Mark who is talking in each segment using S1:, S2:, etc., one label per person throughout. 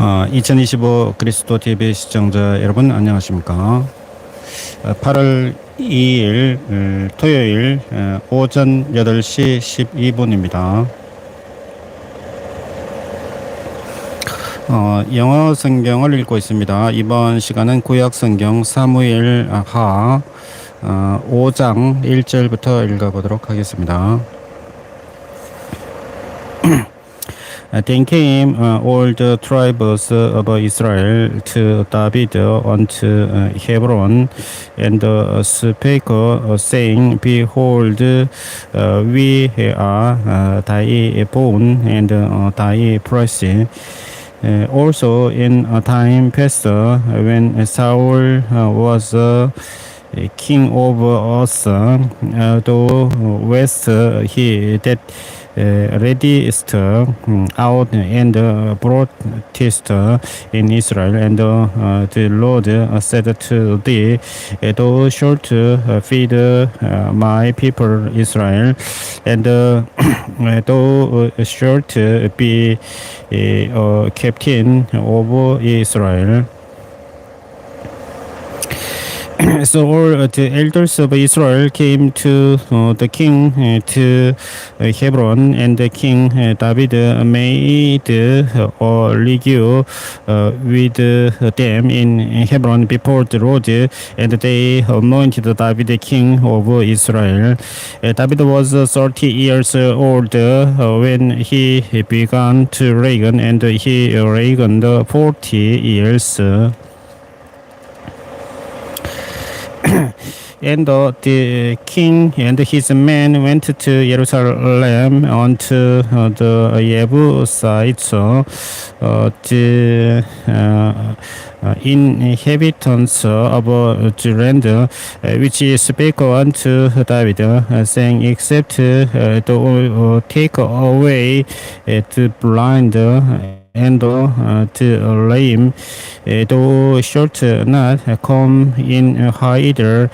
S1: 2025 그리스도 TV 시청자 여러분 안녕하십니까? 8월 2일 토요일 오전 8시 12분입니다. 영어 성경을 읽고 있습니다. 이번 시간은 구약 성경 사무엘하 5장 1절부터 읽어보도록 하겠습니다. Then came all the tribes of Israel to David unto Hebron, and spake, saying, Behold, we are thy bone and thy flesh. Also in a time past, when Saul was king over us, thou wast he that readiest out and broughtest in Israel, and the Lord said to thee, Thou shalt feed my people Israel, and thou shalt be captain over Israel. So all the elders of Israel came to the king to Hebron, and the king David made a league with them in Hebron before the Lord, and they anointed David king over Israel. David was 30 years old when he began to reign, and he reigned 40 years. And the king and his men went to Jerusalem unto the Jebusites, the inhabitants of the land, which spake unto David, saying, Except to take away the blind and the lame, thou shalt not come in hither.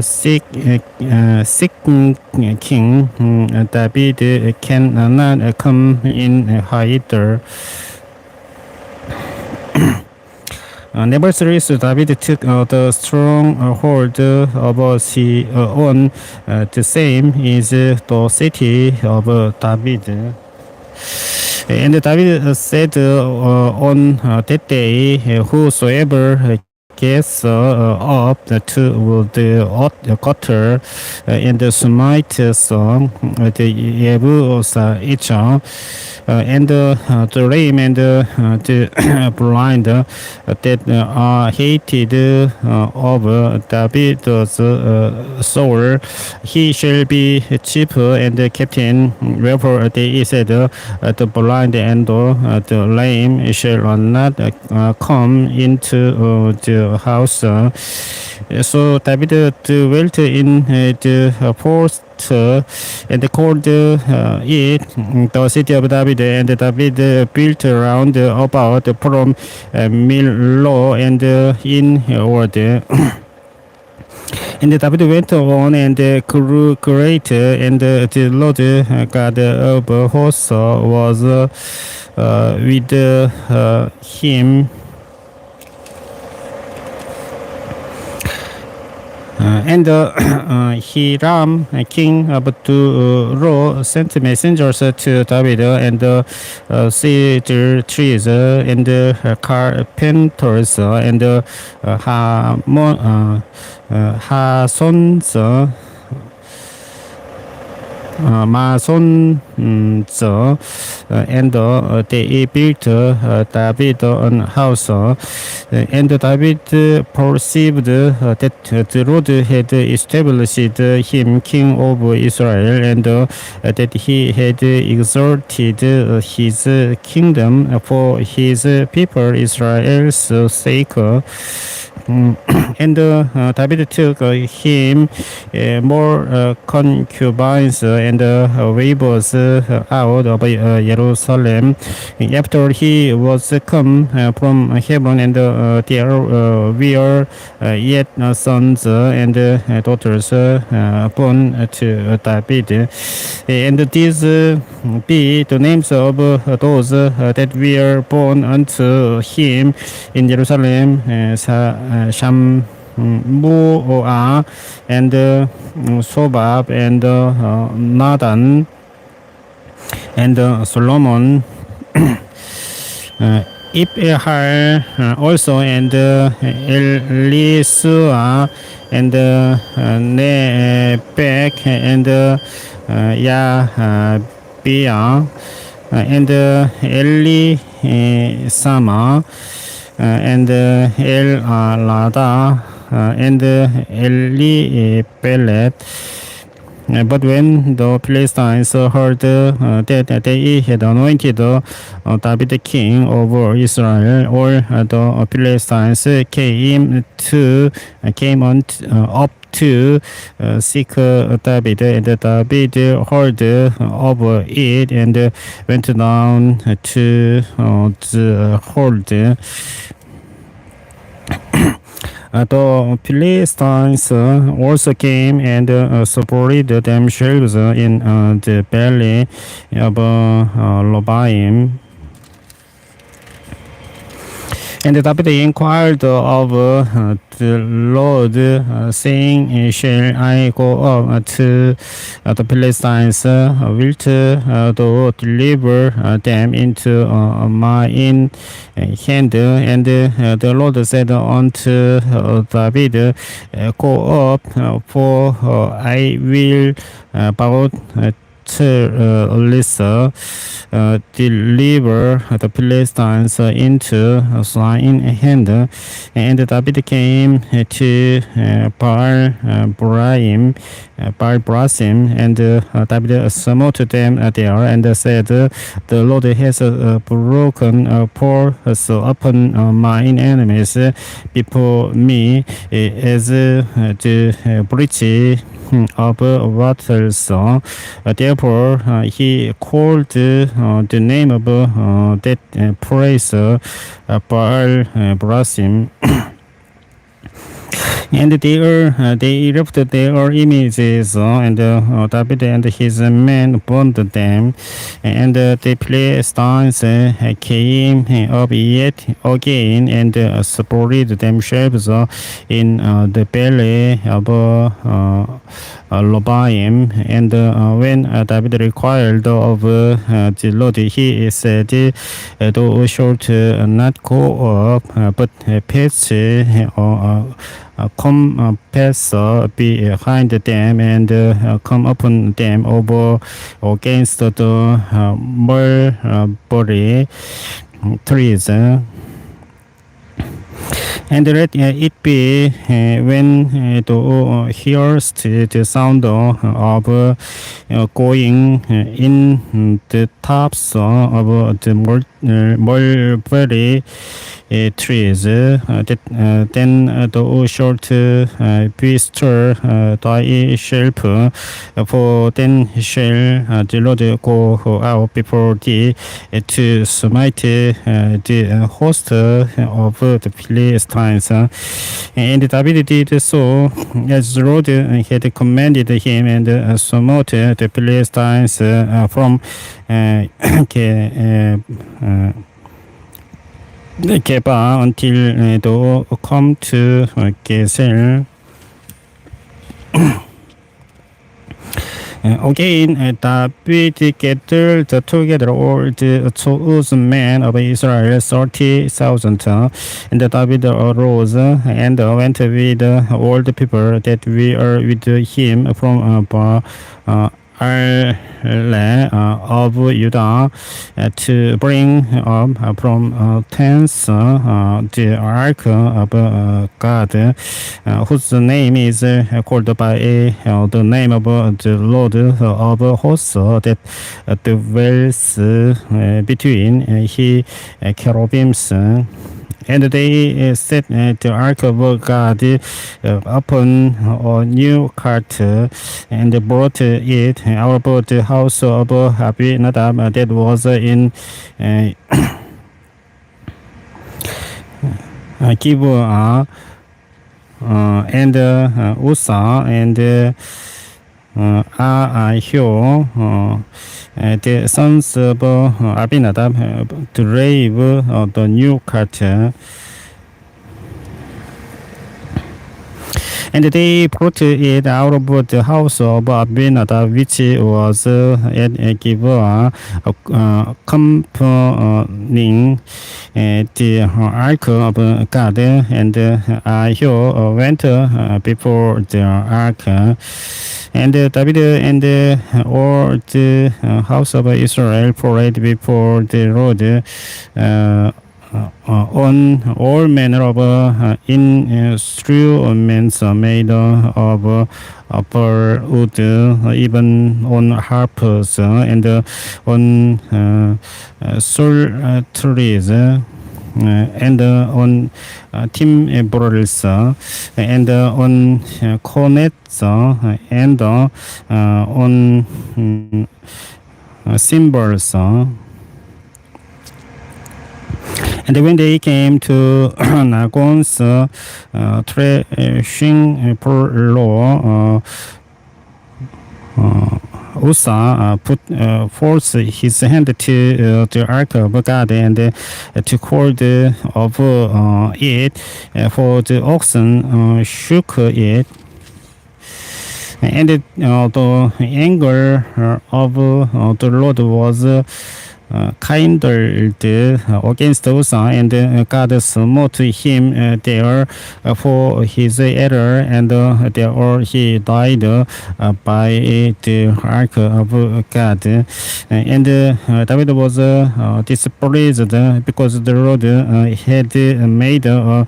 S1: Sick king David cannot come in hither. Nevertheless, David took the stronghold of Sion. The same is the city of David. And David said on that day, Whosoever gets up to the gutter and smite the Jebusites, and the lame and the blind that are hated of David's soul, he shall be chief and captain. Wherefore they said, the blind and the lame shall not come into the house. So David dwelt in the forest and called it the city of David. And David built round about from Millo and inward. And David went on and grew great, and the Lord God of hosts was with him. And Hiram, king of Turo, sent messengers to David, and cedar trees, and carpenters, and masons, and they built David an house. And David perceived that the Lord had established him king over Israel, and that he had exalted his kingdom for his people Israel's sake. And David took him more concubines and wives out of Jerusalem. After he was come from Hebron, and there were yet sons and daughters born to David. And these be the names of those that were born unto him in Jerusalem: Shammuah and Sobab and Nathan and Solomon. Ibhar also and Elisua and Nebek and Yahbia and Elisama and Elada and Elipelet. But when the Philistines heard that they had anointed David the king over Israel, all the Philistines came up to seek David, and David heard of it and went down to the hold. The Philistines also came and separated themselves in the valley of Lobaim. And David inquired of the Lord, saying, Shall I go up to the Philistines? Wilt thou deliver them into mine hand? And the Lord said unto David, Go up, for I will bow Lisa deliver the Philistines into thine hand. And David came to Baal-Brasim, and David smote them there, and said, The Lord has broken forth upon mine enemies before me, as the breach of waters. Therefore, he called the name of that place Baal-Brasim. And they erected their images, and David and his men burned them. And the Philistines came up yet again and separated themselves in the valley of Lobaim. And when David required of the Lord, he said, Thou shalt not go up, but pass come pass behind them and come upon them over against the mulberry trees. And let it be when thou hearest the sound of going in the tops of the mulberry trees, then thou shalt bestir thyself, for then shall the Lord go out before thee to smite the host of the Philistines. And David did so as the Lord had commanded him, and smote the Philistines from Geba until thou come to Gezer. Again, David gathered together all the chosen men of Israel, 30,000. And David arose and went with all the people that were with him from of Judah to bring up from thence the ark of God, whose name is called by the name of the Lord of hosts, that dwells between he cherubims. And they set the ark of God upon a new cart and brought it out of the house of Abinadab that was in Gibeah, and Uzzah and Ahio, the sons of Abinadab, drave the new cart. And they brought it out of the house of Abinadab, which was at Gibeah, accompanying the ark of God. And Ahio went before the ark. And David and all the house of Israel prayed before the Lord on all manner of instruments made of upper wood, even on harps and on psalteries, and on timbrels, and on cornets, and on cymbals. And when they came to Nagon's threshing floor, Uzzah put forth his hand to the ark of God and took hold of it, for the oxen shook it. And the anger of the Lord was kindled against Uzzah, and God smote him there for his error, and there he died by the ark of God. And David was displeased because the Lord had made a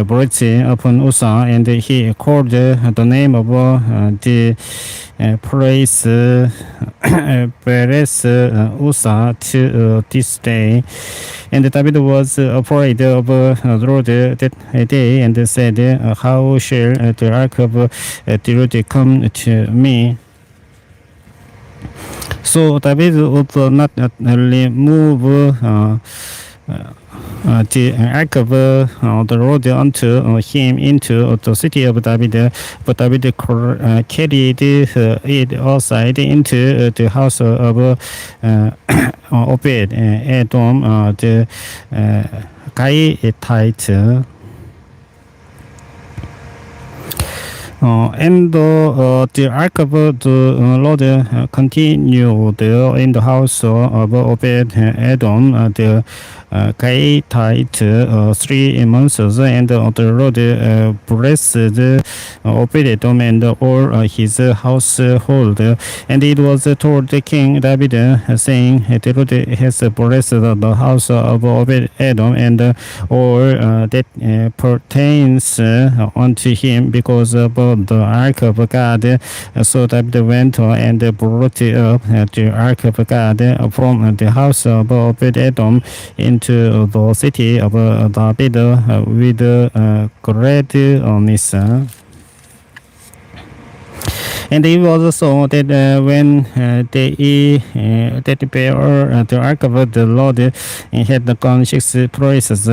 S1: breach upon Uzzah, and he called the name of the place Perez Uzzah to this day. And David was afraid of the Lord that day, and said, how shall the ark of the Lord come to me? So David would not remove the ark of the Lord unto him into the city of David, but David carried it outside into the house of Obed Edom, the Gittite. And the ark of the Lord continued in the house of Obed Edom, the Gittite, 3 months, and the Lord blessed Obed Edom and all his household. And it was told King David, saying, the Lord has blessed the house of Obed Edom and all that pertains unto him because of the ark of God. So David went and brought up the ark of God from the house of Obed Edom into the city of David with gladness. And it was so that when they that bear the ark of the Lord had gone 6 places,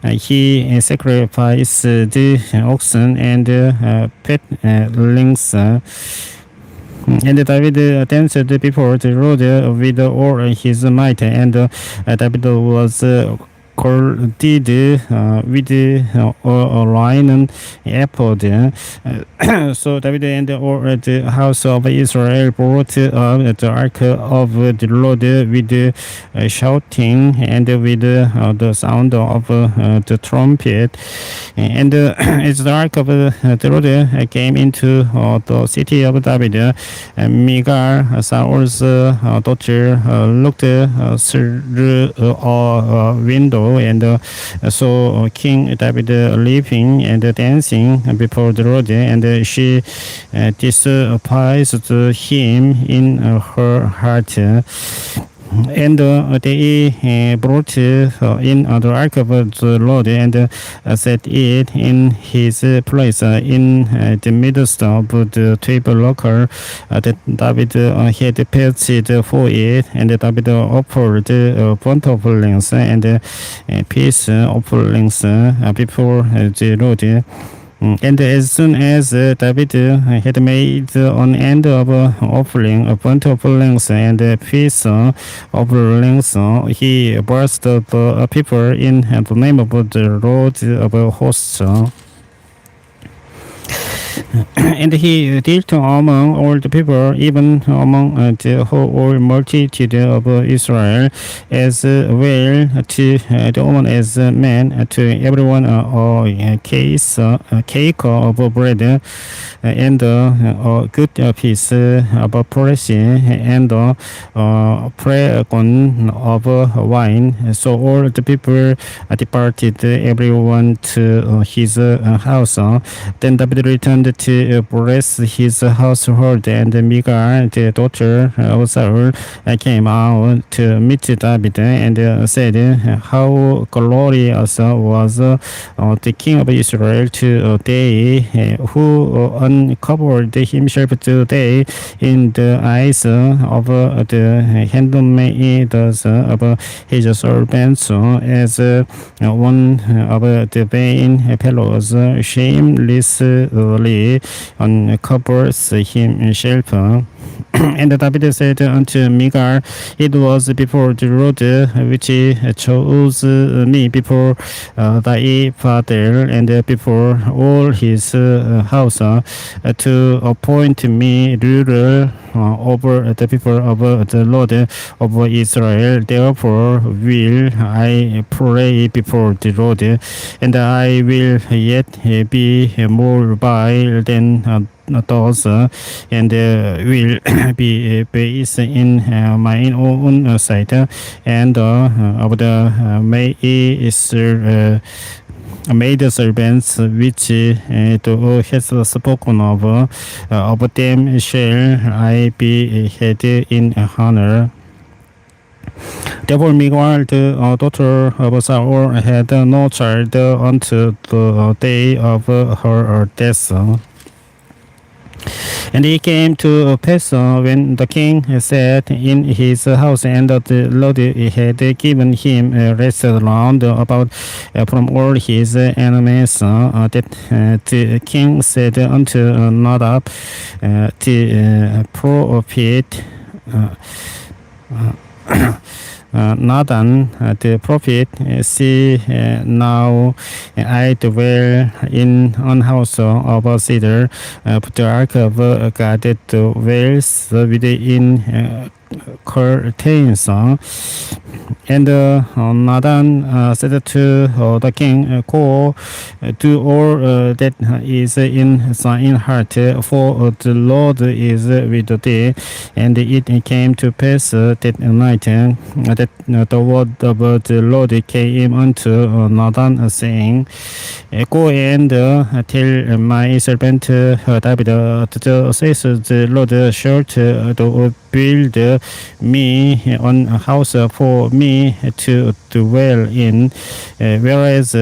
S1: he sacrificed the oxen and fatlings. And David danced before the Lord with all his might, and David was girded with a lion ephod. So David and all the house of Israel brought up the ark of the Lord with shouting and with the sound of the trumpet. And as the ark of the Lord came into the city of David, Michal, Saul's daughter, looked through a window and saw King David leaping and dancing before the Lord, and she despised him in her heart. And they brought in the ark of the Lord and set it in his place in the midst of the tabernacle that David had prepared for it. And David offered burnt offerings and peace offerings before the Lord. And as soon as David had made an end of offering burnt offerings and peace offerings, he blessed the people in the name of the Lord of hosts. And he dealt among all the people, even among the whole multitude of Israel, as well to the woman as men, to everyone a cake of bread, and a good piece of porridge, and a flagon of wine. So all the people departed, everyone to his house. Then David returned to bless his household, and Michal, the daughter of Saul, came out to meet David and said, "How glorious was the king of Israel today, who uncovered himself today in the eyes of the handmaids of his servants, as one of the vain fellows shamelessly uncovers himself." And David said unto Michal, "It was before the Lord which chose me before thy father and before all his house, to appoint me ruler over the people of the Lord of Israel. Therefore will I pray before the Lord, and I will yet be more vile than those, and will be based in mine own sight, and of the maid servants which thou hast spoken of them shall I be had in honor." Therefore Michal, the daughter of Saul, had no child unto the day of her death. And it came to pass when the king sat in his house, and the Lord had given him rest round about from all his enemies, that the king said unto Nadab the prophet, Nathan the prophet, "See, now I dwell in an house of cedar, but the ark of God dwells within curtains." And Nathan said to the king, "Go, do all that is in thine heart, for the Lord is with thee." And it came to pass that night that the word of the Lord came unto Nathan, saying, "Go and tell my servant David, thus says the Lord, shalt thou build me an house for me to dwell in, whereas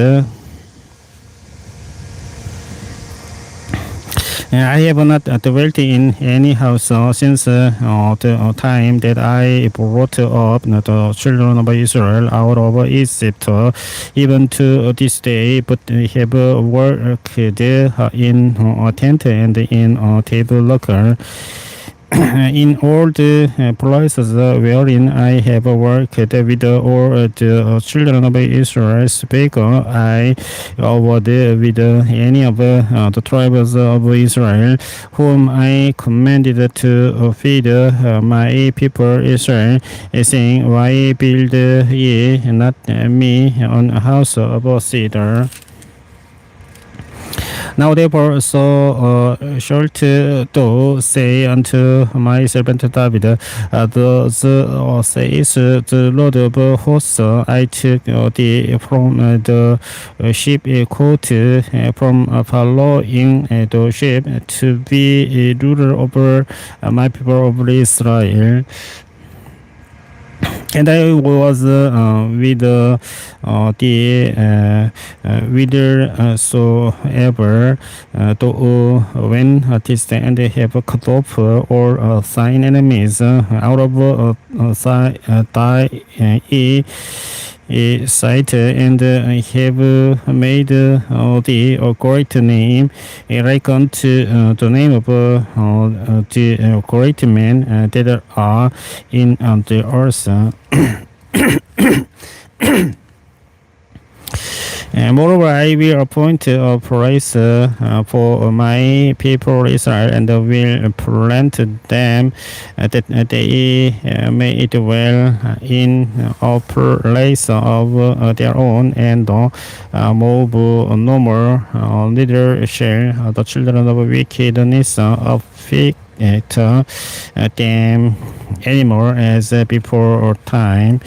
S1: I have not dwelt in any house since the time that I brought up the children of Israel out of Egypt, even to this day, but have worked in a tent and in a tabernacle. In all the places wherein I have worked with all the children of Israel, spake I over with any of the tribes of Israel, whom I commanded to feed my people Israel, saying, Why build ye not me an house of cedar? Now therefore, so shalt thou say unto my servant David, thus says the Lord of hosts, I took thee from the sheepcote, from following the sheep, to be a ruler over my people of Israel. And I was whithersoever to when distant and have cut off all thine enemies out of thy sight, and have made thee a great name, like unto the name of the great men that are in the earth. Moreover, I will appoint a place for my people Israel, and will plant them that they may dwell in a place of their own, and move no more. Neither shall the children of wickedness afflict them anymore as before time.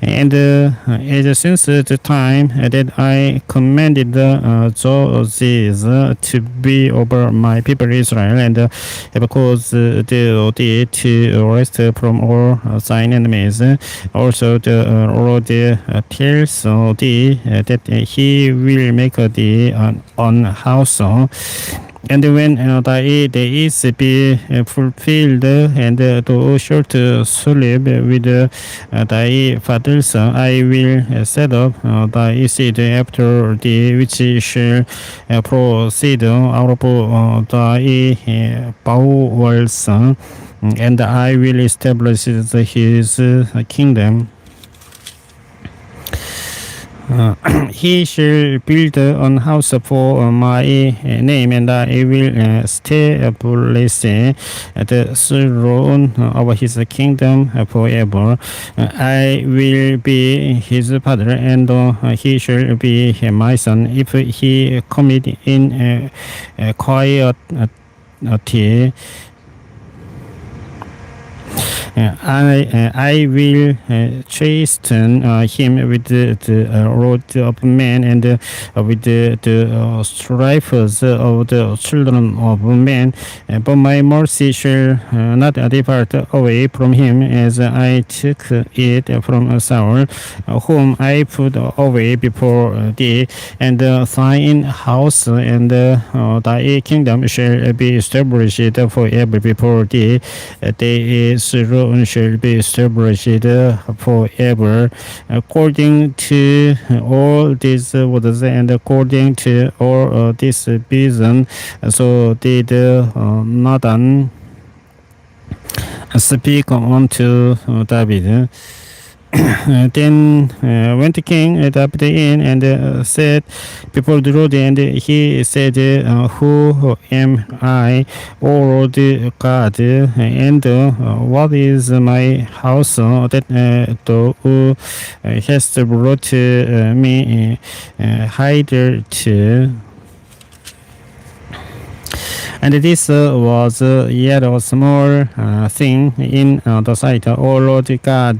S1: And as since the time that I commanded Joses to be over my people Israel, and have caused thee to rest from all thine enemies, also the Lord tells thee that he will make thee an house. And when thy days be fulfilled, and thou shalt sleep with thy fathers, I will set up thy seed after thee, which shall proceed out of thy bowels, and I will establish his kingdom. He shall build an house for my name, and I will establish the throne of his kingdom forever. I will be his father, and he shall be my son. If he commit in quietly, I will chasten him with the rod of men, and with the strifes of the children of men. But my mercy shall not depart away from him, as I took it from Saul, whom I put away before thee. And thine house and thy kingdom shall be established forever before thee. They shall be established forever. According to all these words, and according to all this vision, so did Nathan speak unto David. Then went the king David in, and said before the Lord, and he said, Who am I, O Lord God, and what is my house that thou hast brought me hither? And this was yet a small thing in the sight, O Lord God,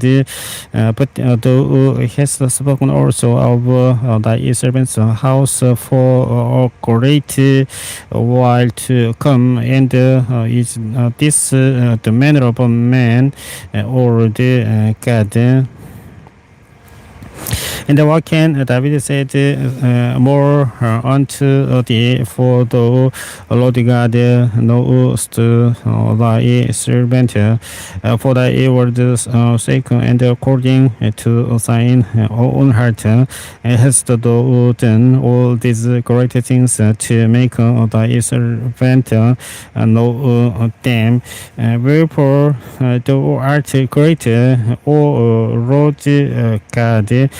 S1: but thou hast spoken also of thy servant's house for a great while to come. And is this the manner of a man, O Lord God? And what can David said more unto thee, for thou, Lord God, knowest thy servant, for thy word's sake, and according to thine own heart, hast thou done all these great things to make thy servant know them. Wherefore thou art great, O Lord God,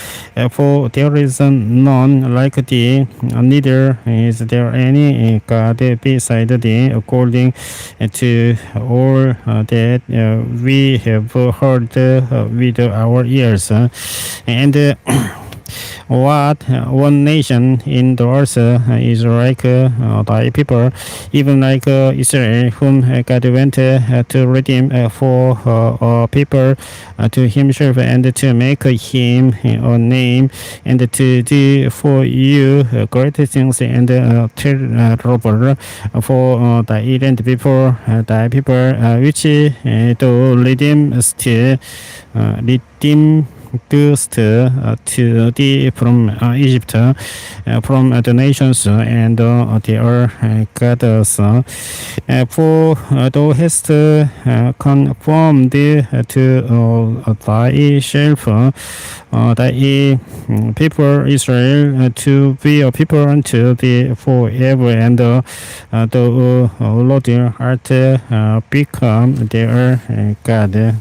S1: for there is none like thee, neither is there any God beside thee, according to all that we have heard with our ears. And what one nation in the earth is like thy people, even like Israel, whom God went to redeem for a people to himself, and to make him a name, and to do for you great things and terrible for thy errant people, thy people, which to redeem still redeem to thee from Egypt, from the nations and the gods. For thou hast conformed to thyself thy people Israel to be a people unto thee forever, and thou, Lord, art become their God.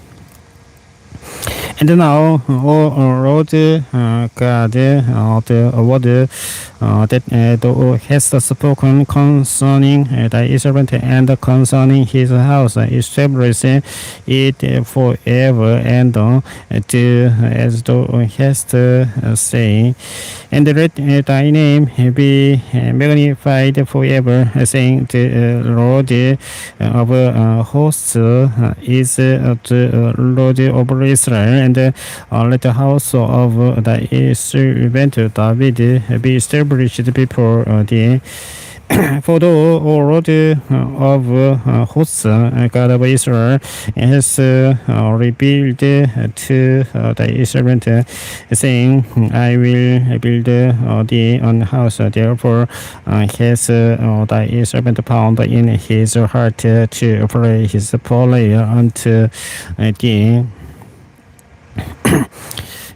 S1: And now, O Lord God, the word that thou hast spoken concerning thy servant and concerning his house, establish it forever, and do as thou hast said. And let thy name be magnified forever, saying, the Lord of hosts is the Lord of Israel, and let the house of thy servant David be established before thee. For thou, O Lord of hosts, God of Israel, has revealed to thy servant, saying, I will build thee an house. Therefore has thy servant found in his heart to pray his prayer unto thee.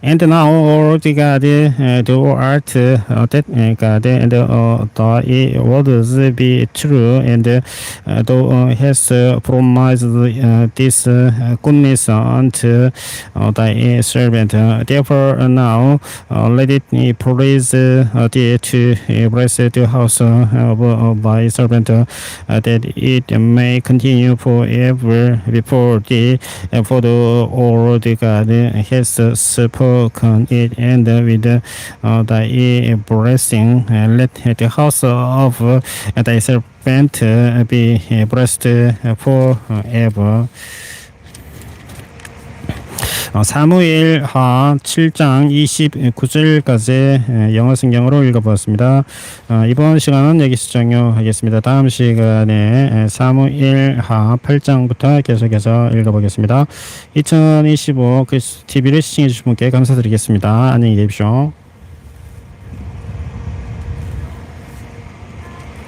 S1: And now, O Lord God, thou art that God, and thy words be true, and thou hast promised this goodness unto thy servant. Therefore now let it please thee to bless the house of thy servant, that it may continue forever before thee. For the Lord God has spoken it, and with thy blessing let the house of thy servant be blessed forever. 사무엘하 7장 29절까지 영어 성경으로 읽어보았습니다. 이번 시간은 여기서 종료하겠습니다. 다음 시간에 사무엘하 8장부터 계속해서 읽어보겠습니다. 2025 TV를 시청해 주신 분께 감사드리겠습니다. 안녕히 계십시오.